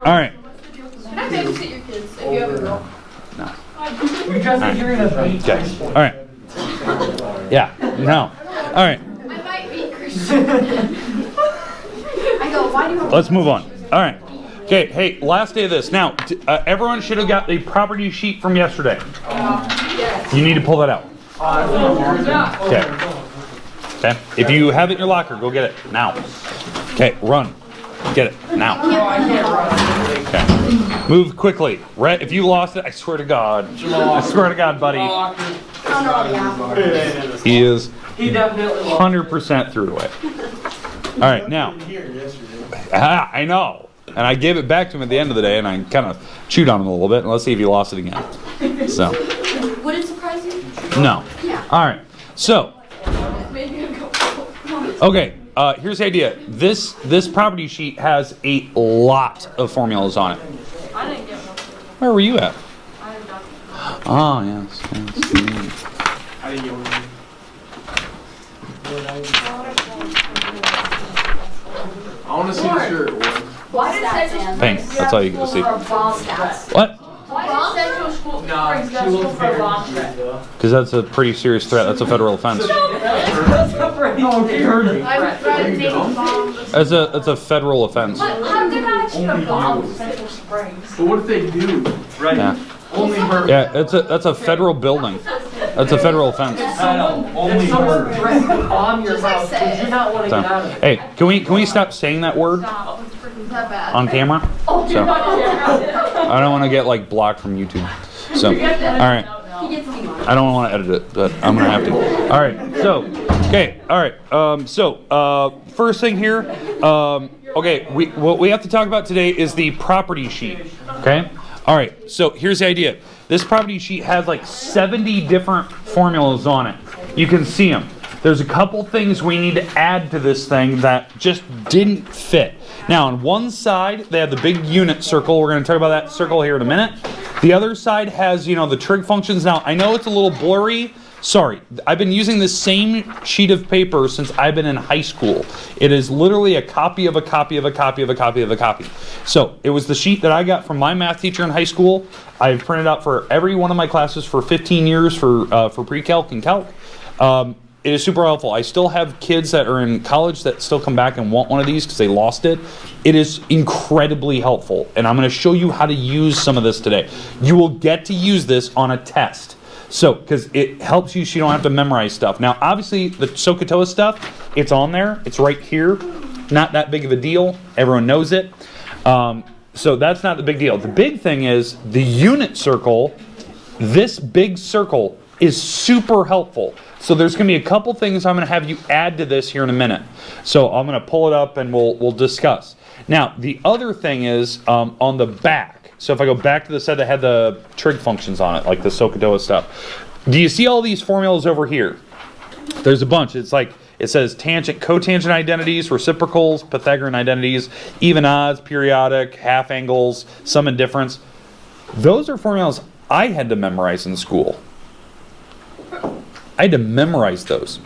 All right. Can I babysit your kids if you have a girl? No. You just you're gonna beat. Okay. All right. Yeah. No. All right. I might be Christian. I go, why do you Let's move on. All right. Okay. Hey, last day of this. Now, everyone should have got the property sheet from yesterday. Yes. You need to pull that out. Okay. Okay. If you have it in your locker, go get it now. Okay. Run. Get it now. Okay. Move quickly. Rhett, if you lost it, I swear to God. I swear to God, buddy. He is 100% threw it away. All right, now. I know. And I gave it back to him at the end of the day, and I kind of chewed on him a little bit. And let's see if he lost it again. So. Would it surprise you? No. Yeah. All right. So. Maybe I'll go. Okay. Here's the idea. This property sheet has a lot of formulas on it. I didn't get one. Where were you at? I have nothing. Oh, yes. I didn't get one. I want to see the shirt. Why did Central Thanks. That's all you get to see. What? Why did Central School No, she looks very Because that's a pretty serious threat. That's a federal offense. Oh, she heard me. I threatened bombs. That's a federal offense. How did I actually a bomb in Central Springs? But what if they do? Right. Yeah. Only her. Yeah, that's a federal building. That's a federal offense. I know. Only her. Bomb your house. Would you not want to So, get out of it? hey, can we stop saying that word Is that bad? on camera? So, I don't want to get like blocked from YouTube. So, all right. He gets me. I don't want to edit it, but I'm gonna have to. All right. So, okay. All right. First thing here. Okay. What we have to talk about today is the property sheet. Okay. All right. So here's the idea. This property sheet has like 70 different formulas on it. You can see them. There's a couple things we need to add to this thing that just didn't fit. Now, on one side, they have the big unit circle. We're going to talk about that circle here in a minute. The other side has, the trig functions. Now, I know it's a little blurry. Sorry. I've been using this same sheet of paper since I've been in high school. It is literally a copy of a copy of a copy of a copy of a copy. So, it was the sheet that I got from my math teacher in high school. I've printed out for every one of my classes for 15 years for pre-calc and calc. It is super helpful. I still have kids that are in college that still come back and want one of these because they lost it. It is incredibly helpful, and I'm going to show you how to use some of this today. You will get to use this on a test. So, because it helps you so you don't have to memorize stuff. Now, obviously, the SOHCAHTOA stuff, it's on there. It's right here. Not that big of a deal. Everyone knows it. So that's not the big deal. The big thing is the unit circle. This big circle is super helpful. So there's going to be a couple things I'm going to have you add to this here in a minute. So I'm going to pull it up and we'll discuss. Now, the other thing is on the back. So if I go back to the set that had the trig functions on it, like the SOHCAHTOA stuff. Do you see all these formulas over here? There's a bunch. It's like, it says tangent, cotangent identities, reciprocals, Pythagorean identities, even odds, periodic, half angles, sum and difference. Those are formulas I had to memorize in school. I had to memorize those.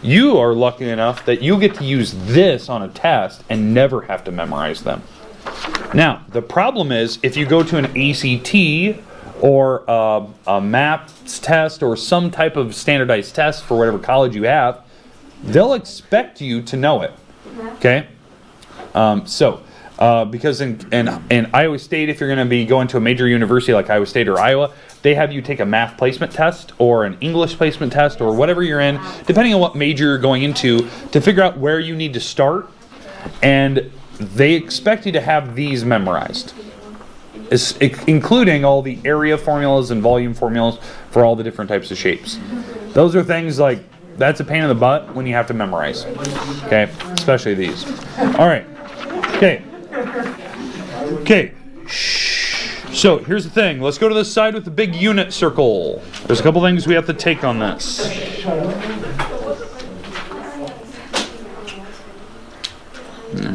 You are lucky enough that you get to use this on a test and never have to memorize them. Now, the problem is if you go to an ACT or a MAPS test or some type of standardized test for whatever college you have, they'll expect you to know it. Okay? Because in Iowa State, if you're going to be going to a major university like Iowa State or Iowa, they have you take a math placement test or an English placement test or whatever you're in, depending on what major you're going into, to figure out where you need to start. And they expect you to have these memorized, including all the area formulas and volume formulas for all the different types of shapes. Those are things like, that's a pain in the butt when you have to memorize. Okay, especially these. All right. Okay. Okay. So here's the thing. Let's go to the side with the big unit circle. There's a couple things we have to take on this. All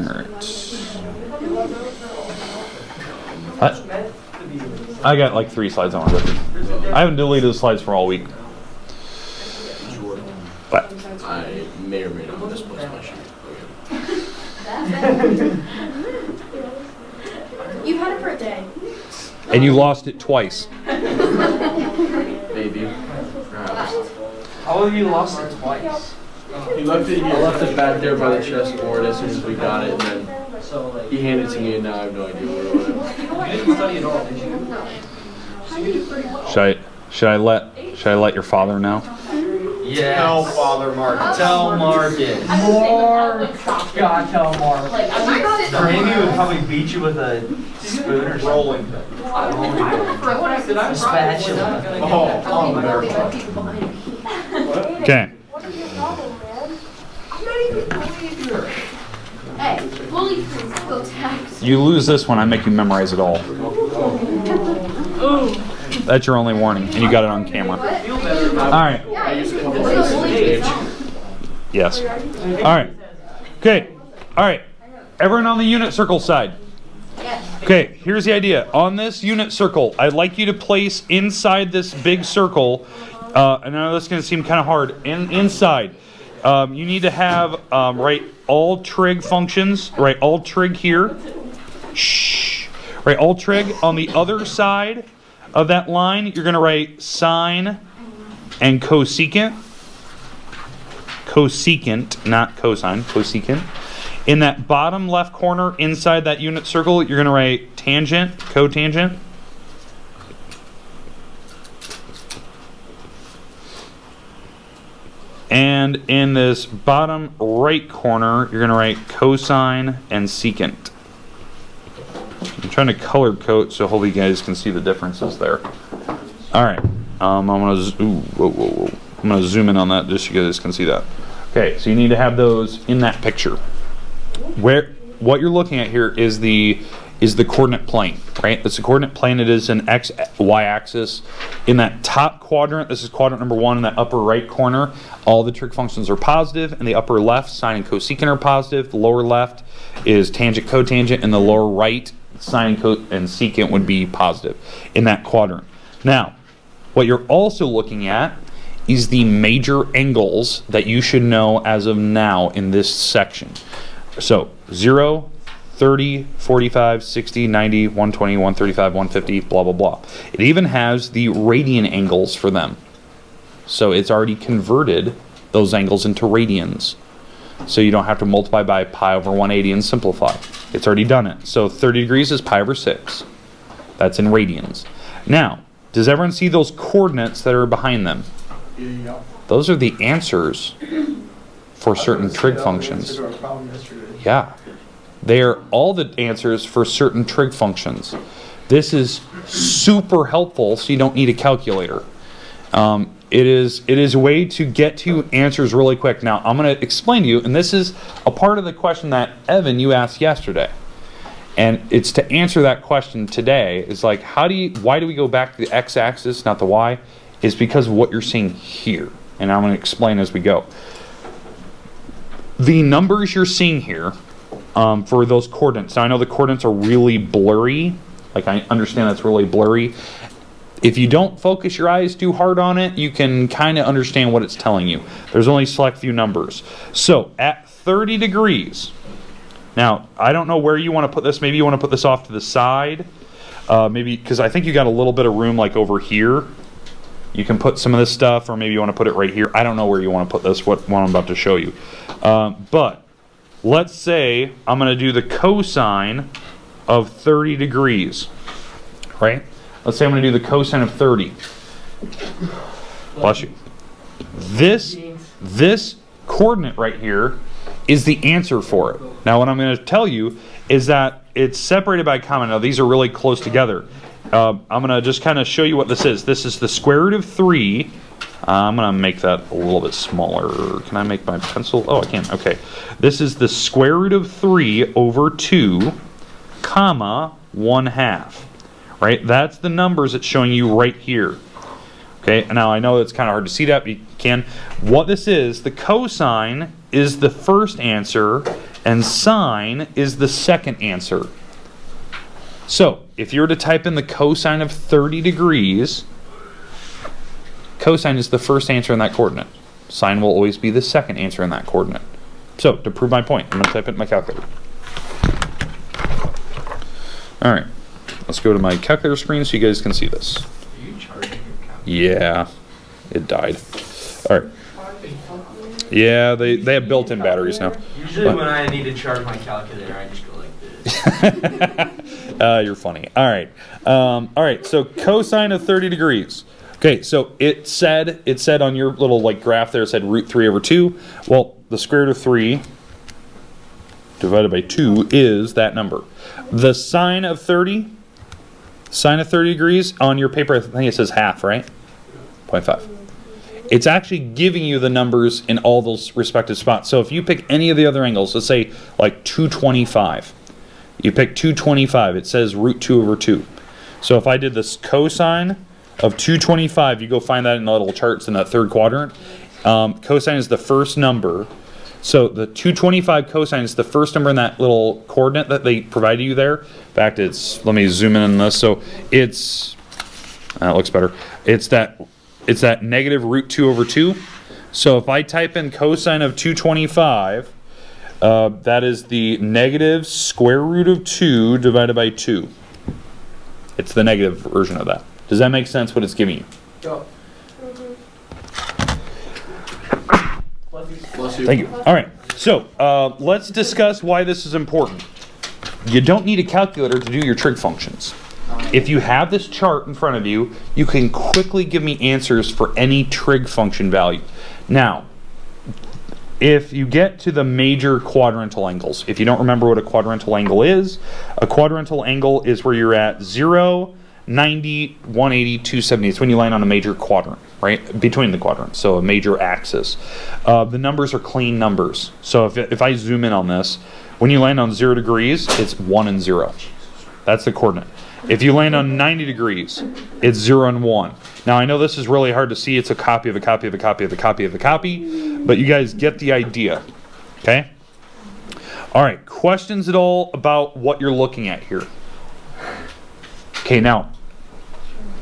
right. I got like 3 slides I want to go through. I haven't deleted the slides for all week. But I may or may not misplace my sheet. You had it for a day. And you lost it twice. Maybe. Perhaps. How have you lost it twice? He left it back there by the chessboard as soon as we got it, and then he handed it to me, and now I have no idea where it went. You didn't study at all, did you? No. Should I let your father know? Yes. Tell Father Marcus. Tell Marcus. God, tell Marcus. Grammy would probably beat you with a spoon or rolling pin. A spatula. Oh, very fun. Okay. What is your problem, man? I'm not even bullying you. Hey, bully will tax. You lose this one, I make you memorize it all. That's your only warning, and you got it on camera. All right. I used a couple of things. Yes. All right. Okay. All right. Everyone on the unit circle side. Yes. Okay, here's the idea. On this unit circle, I'd like you to place inside this big circle, I know this is going to seem kind of hard, inside, you need to have, write all trig functions, write all trig here, shh, write all trig. On the other side of that line, you're going to write sine and cosecant, not cosine, cosecant. In that bottom left corner inside that unit circle, you're going to write tangent, cotangent. And in this bottom right corner, you're going to write cosine and secant. I'm trying to color code so hopefully you guys can see the differences there. All right, I'm going to zoom in on that just so you guys can see that. Okay, so you need to have those in that picture. What you're looking at here is the coordinate plane, right? It's the coordinate plane. It is an x, y axis. In that top quadrant, this is quadrant number 1, in that upper right corner, all the trig functions are positive. In the upper left, sine and cosecant are positive. The lower left is tangent, cotangent, and the lower right, sine and secant would be positive in that quadrant. Now, what you're also looking at is the major angles that you should know as of now in this section. So 0, 30, 45, 60, 90, 120, 135, 150, blah, blah, blah. It even has the radian angles for them. So it's already converted those angles into radians. So you don't have to multiply by pi over 180 and simplify. It's already done it. So 30 degrees is pi over 6. That's in radians. Now, does everyone see those coordinates that are behind them? Yeah. Those are the answers for certain trig functions. Yeah. They are all the answers for certain trig functions. This is super helpful, so you don't need a calculator. It is a way to get to answers really quick. Now, I'm going to explain to you, and this is a part of the question that, Evan, you asked yesterday. And it's to answer that question today. It's like, why do we go back to the x-axis, not the y? It's because of what you're seeing here. And I'm going to explain as we go. The numbers you're seeing here, for those coordinates. Now I know the coordinates are really blurry. Like I understand that's really blurry. If you don't focus your eyes too hard on it, you can kind of understand what it's telling you. There's only a select few numbers. So at 30 degrees, now I don't know where you want to put this. Maybe you want to put this off to the side. Maybe because I think you got a little bit of room like over here. You can put some of this stuff, or maybe you want to put it right here. I don't know where you want to put this, what I'm about to show you. But let's say I'm going to do the cosine of 30 degrees, right? Let's say I'm going to do the cosine of 30. Bless you. This coordinate right here is the answer for it. Now what I'm going to tell you is that it's separated by a comma. Now these are really close together. I'm going to just kind of show you what this is. This is the square root of 3. I'm going to make that a little bit smaller. Can I make my pencil? Oh, I can. Okay. This is the square root of 3 over 2, comma, 1/2. Right? That's the numbers it's showing you right here. Okay. Now, I know it's kind of hard to see that, but you can. What this is, the cosine is the first answer, and sine is the second answer. So, if you were to type in the cosine of 30 degrees, cosine is the first answer in that coordinate. Sine will always be the second answer in that coordinate. So, to prove my point, I'm going to type it in my calculator. Alright, let's go to my calculator screen so you guys can see this. Are you charging your calculator? Yeah, it died. All right. Yeah, they have built-in batteries now. Usually when I need to charge my calculator, I just go like this. You're funny. All right. All right. So cosine of 30 degrees. Okay. So it said on your little like graph there, it said root 3 over 2. Well, the square root of 3 divided by 2 is that number. The sine of 30 degrees on your paper, I think it says half, right? 0.5. It's actually giving you the numbers in all those respective spots. So if you pick any of the other angles, let's say like 225. You pick 225, it says root 2 over 2. So if I did this cosine of 225, you go find that in the little charts in that third quadrant. Cosine is the first number. So the 225 cosine is the first number in that little coordinate that they provided you there. In fact, let me zoom in on this. So that looks better. It's that negative root 2 over 2. So if I type in cosine of 225, that is the negative square root of 2 divided by 2. It's the negative version of that. Does that make sense what it's giving you? Bless you. Thank you. All right. So let's discuss why this is important. You don't need a calculator to do your trig functions. If you have this chart in front of you, you can quickly give me answers for any trig function value. Now, if you get to the major quadrantal angles, if you don't remember what a quadrantal angle is, a quadrantal angle is where you're at 0, 90, 180, 270. It's when you land on a major quadrant, right? Between the quadrants, so a major axis. The numbers are clean numbers. So if I zoom in on this, when you land on 0 degrees, it's 1 and 0. That's the coordinate. If you land on 90 degrees, it's 0 and 1. Now, I know this is really hard to see. It's a copy of a copy of a copy of a copy of a copy, but you guys get the idea, okay? All right, questions at all about what you're looking at here? Okay, now,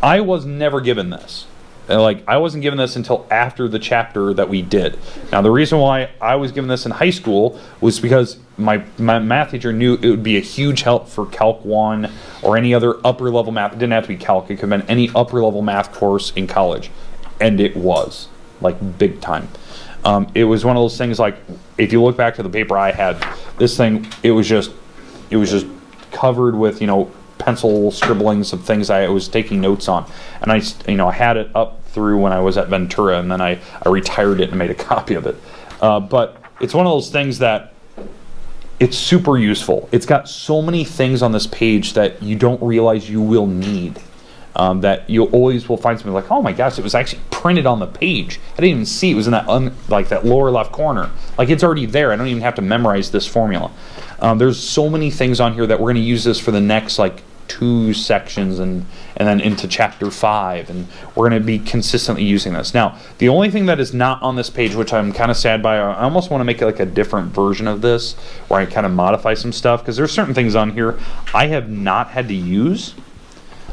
I was never given this. I wasn't given this until after the chapter that we did. Now, the reason why I was given this in high school was because my math teacher knew it would be a huge help for Calc 1 or any other upper level math. It didn't have to be Calc. It could have been any upper level math course in college. And it was, like, big time. It was one of those things, like, if you look back to the paper I had, this thing, it was just covered with, pencil scribblings of things I was taking notes on, and I had it up through when I was at Ventura, and then I retired it and made a copy of it. But it's one of those things that it's super useful. It's got so many things on this page that you don't realize you will need. That you always will find something like, oh my gosh, it was actually printed on the page. I didn't even see it was in that that lower left corner. Like, it's already there. I don't even have to memorize this formula. There's so many things on here that we're going to use this for the next 2 sections and then into chapter 5, and we're going to be consistently using this. Now, the only thing that is not on this page, which I'm kind of sad by, I almost want to make it a different version of this where I kind of modify some stuff, because there's certain things on here I have not had to use.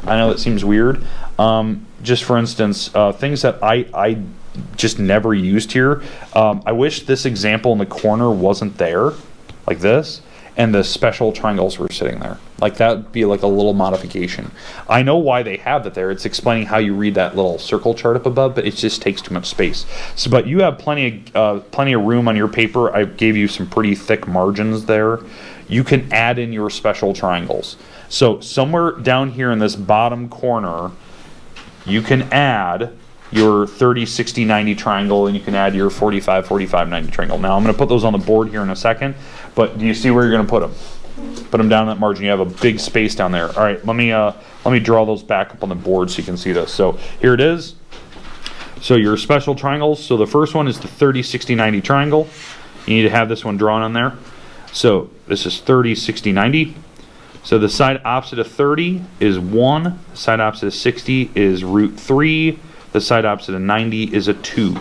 I know it seems weird. Just for instance, things that I just never used here. I wish this example in the corner wasn't there, like this, and the special triangles were sitting there. That would be a little modification. I know why they have that there. It's explaining how you read that little circle chart up above, but it just takes too much space. So, but you have plenty of room on your paper. I gave you some pretty thick margins there. You can add in your special triangles. So somewhere down here in this bottom corner, you can add your 30, 60, 90 triangle, and you can add your 45, 45, 90 triangle. Now, I'm going to put those on the board here in a second, but do you see where you're going to put them? Put them down in that margin. You have a big space down there. All right, let me draw those back up on the board so you can see this. So here it is. So your special triangles. So the first one is the 30, 60, 90 triangle. You need to have this one drawn on there. So this is 30, 60, 90. So the side opposite of 30 is 1. The side opposite of 60 is root 3. The side opposite of 90 is a 2.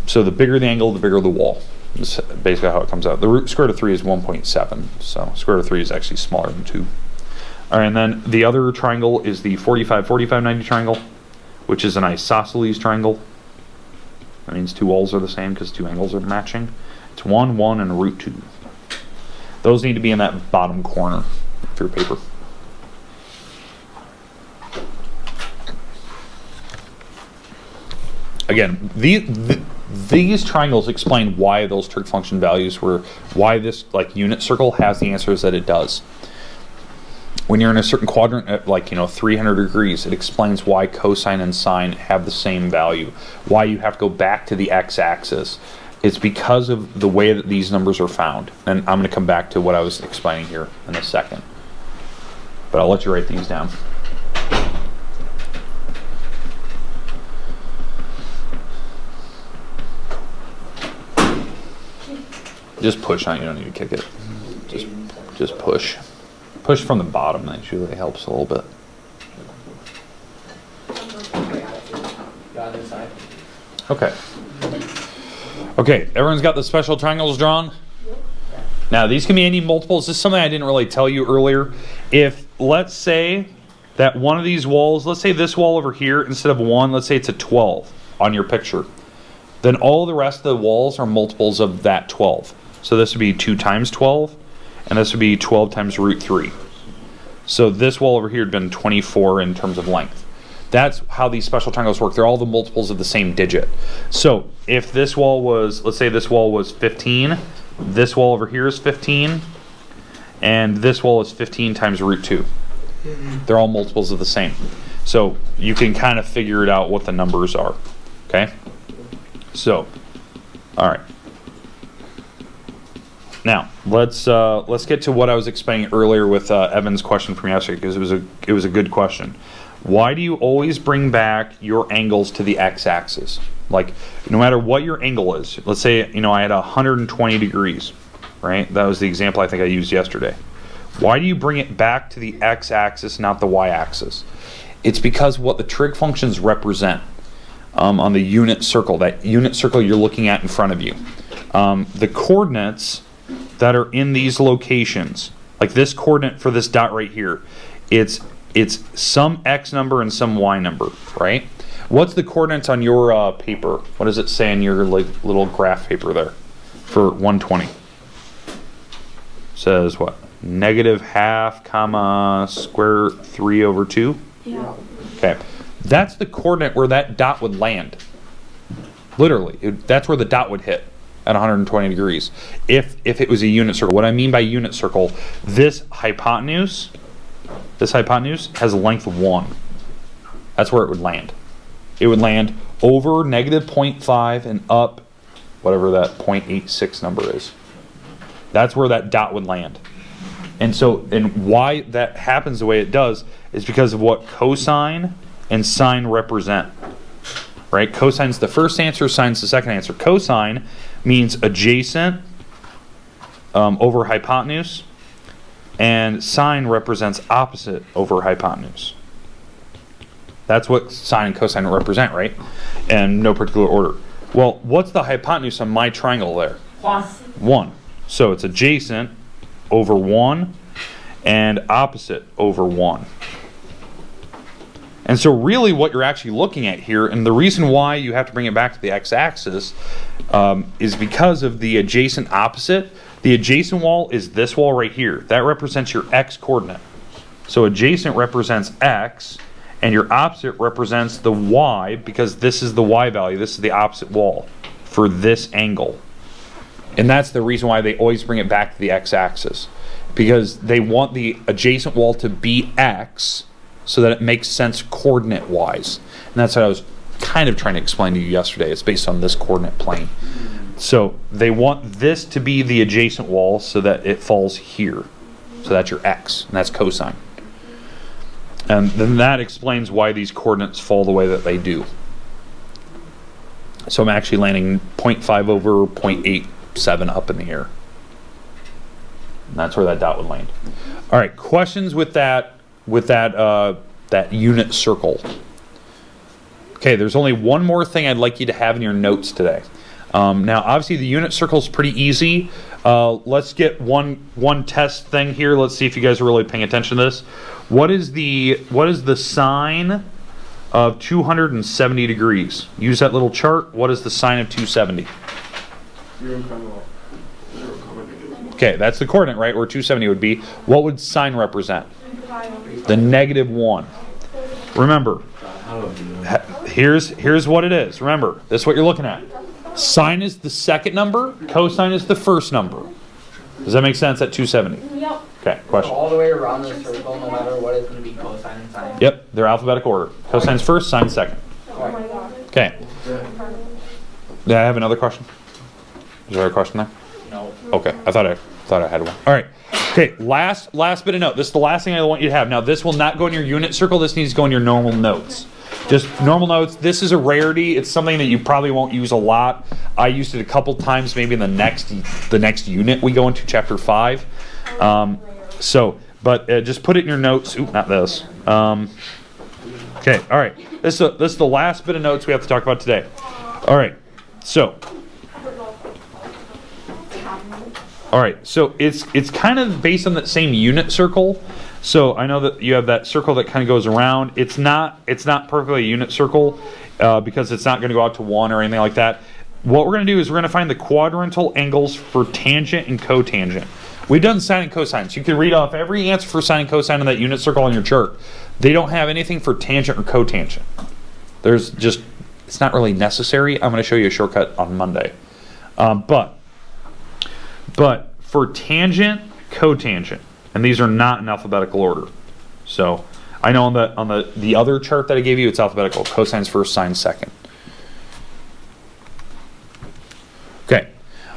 So the bigger the angle, the bigger the wall. That's basically how it comes out. The square root of 3 is 1.7. So square root of 3 is actually smaller than 2. All right, and then the other triangle is the 45, 45, 90 triangle, which is an isosceles triangle. That means 2 walls are the same because 2 angles are matching. It's 1, 1, and root 2. Those need to be in that bottom corner of your paper. Again, these triangles explain why those trig function values were, why this like unit circle has the answers that it does. When you're in a certain quadrant at 300 degrees, it explains why cosine and sine have the same value, why you have to go back to the x-axis. It's because of the way that these numbers are found. And I'm going to come back to what I was explaining here in a second. But I'll let you write these down. Just push on it, you don't need to kick it. Just push. Push from the bottom, that usually helps a little bit. Got it inside. Okay. Okay, everyone's got the special triangles drawn? Now, these can be any multiples. This is something I didn't really tell you earlier. If, let's say, that one of these walls, let's say this wall over here, instead of 1, let's say it's a 12 on your picture, then all the rest of the walls are multiples of that 12. So this would be 2 times 12, and this would be 12 times root 3. So this wall over here had been 24 in terms of length. That's how these special triangles work. They're all the multiples of the same digit. So if this wall was, let's say this wall was 15, this wall over here is 15, and this wall is 15 times root 2. They're all multiples of the same. So you can kind of figure it out what the numbers are. Okay? So, all right. Now let's get to what I was explaining earlier with Evan's question from yesterday, because it was a good question. Why do you always bring back your angles to the x-axis? Like, no matter what your angle is, let's say I had 120 degrees, right? That was the example I think I used yesterday. Why do you bring it back to the x-axis, not the y-axis? It's because what the trig functions represent on the unit circle, that unit circle you're looking at in front of you. The coordinates that are in these locations, like this coordinate for this dot right here, it's some x number and some y number, right? What's the coordinates on your paper? What does it say in your little graph paper there for 120? Says what? -half, comma, square 3 over 2? Yeah. Okay. That's the coordinate where that dot would land. Literally, that's where the dot would hit at 120 degrees. If it was a unit circle. What I mean by unit circle, this hypotenuse has length 1. That's where it would land. It would land over -0.5 and up whatever that 0.86 number is. That's where that dot would land. And why that happens the way it does is because of what cosine and sine represent. Right? Cosine's the first answer, sine's the second answer. Cosine means adjacent over hypotenuse, and sine represents opposite over hypotenuse. That's what sine and cosine represent, right? And no particular order. Well, what's the hypotenuse on my triangle there? 1. So it's adjacent over 1 and opposite over 1. And so really what you're actually looking at here, and the reason why you have to bring it back to the x-axis is because of the adjacent opposite. The adjacent wall is this wall right here. That represents your x coordinate. So adjacent represents x, and your opposite represents the y, because this is the y value. This is the opposite wall for this angle. And that's the reason why they always bring it back to the x-axis, because they want the adjacent wall to be x, so that it makes sense coordinate-wise. And that's what I was kind of trying to explain to you yesterday. It's based on this coordinate plane. So they want this to be the adjacent wall so that it falls here. So that's your x, and that's cosine. And then that explains why these coordinates fall the way that they do. So I'm actually landing 0.5 over 0.87 up in the air. And that's where that dot would land. All right, questions with that unit circle. Okay, there's only one more thing I'd like you to have in your notes today. Now, obviously, the unit circle is pretty easy. Let's get one test thing here. Let's see if you guys are really paying attention to this. What is the sine of 270 degrees? Use that little chart. What is the sine of 270? 0, Okay, that's the coordinate, right, where 270 would be. What would sine represent? The -1. Remember, here's what it is. Remember, this is what you're looking at. Sine is the second number, cosine is the first number. Does that make sense at 270? Yep. Okay, question. All the way around the circle, no matter what, is going to be cosine and sine. Yep, they're alphabetical order. Cosine's first, sine second. Oh my god. Okay. Did I have another question? Is there a question there? No. Okay, I thought I had one. All right. Okay, last bit of note. This is the last thing I want you to have. Now, this will not go in your unit circle. This needs to go in your normal notes. Just normal notes. This is a rarity. It's something that you probably won't use a lot. I used it a couple times, maybe in the next unit we go into, chapter 5. But just put it in your notes. Oop, not this. Okay, all right. This is the last bit of notes we have to talk about today. All right, so it's kind of based on that same unit circle. So I know that you have that circle that kind of goes around. It's not perfectly a unit circle because it's not going to go out to 1 or anything like that. What we're going to do is we're going to find the quadrantal angles for tangent and cotangent. We've done sine and cosine, so you can read off every answer for sine and cosine in that unit circle on your chart. They don't have anything for tangent or cotangent. It's not really necessary. I'm going to show you a shortcut on Monday. But for tangent, cotangent, and these are not in alphabetical order. So I know on the other chart that I gave you, it's alphabetical. Cosine's first, sine second. Okay.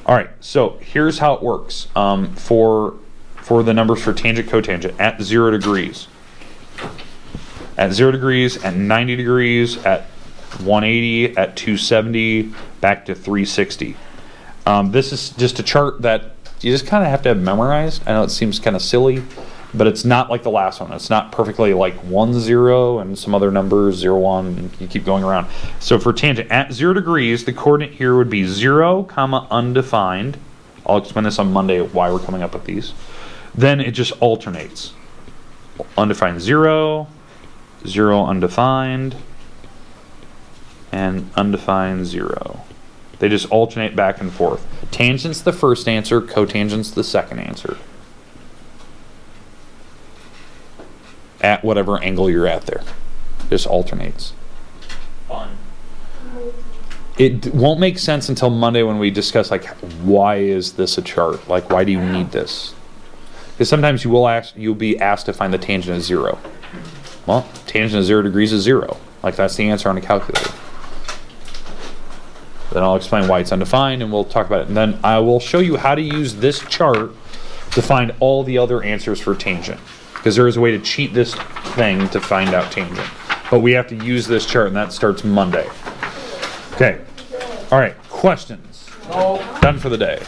All right. So here's how it works for the numbers for tangent, cotangent at 0 degrees. At 0 degrees, at 90 degrees, at 180, at 270, back to 360. This is just a chart that you just kind of have to have memorized. I know it seems kind of silly, but it's not like the last one. It's not perfectly like 1, 0, and some other numbers, 0, 1, and you keep going around. So for tangent, at 0 degrees, the coordinate here would be 0, comma, undefined. I'll explain this on Monday why we're coming up with these. Then it just alternates. Undefined 0, 0 undefined, and undefined 0. They just alternate back and forth. Tangent's the first answer, cotangent's the second answer. At whatever angle you're at there. Just alternates. Fun. It won't make sense until Monday when we discuss, like, why is this a chart? Like, why do you need this? Because sometimes you'll be asked to find the tangent of 0. Well, tangent of 0 degrees is 0. Like, that's the answer on a calculator. Then I'll explain why it's undefined, and we'll talk about it. And then I will show you how to use this chart to find all the other answers for tangent. Because there is a way to cheat this thing to find out tangent. But we have to use this chart, and that starts Monday. Okay. All right. Questions? No. Done for the day.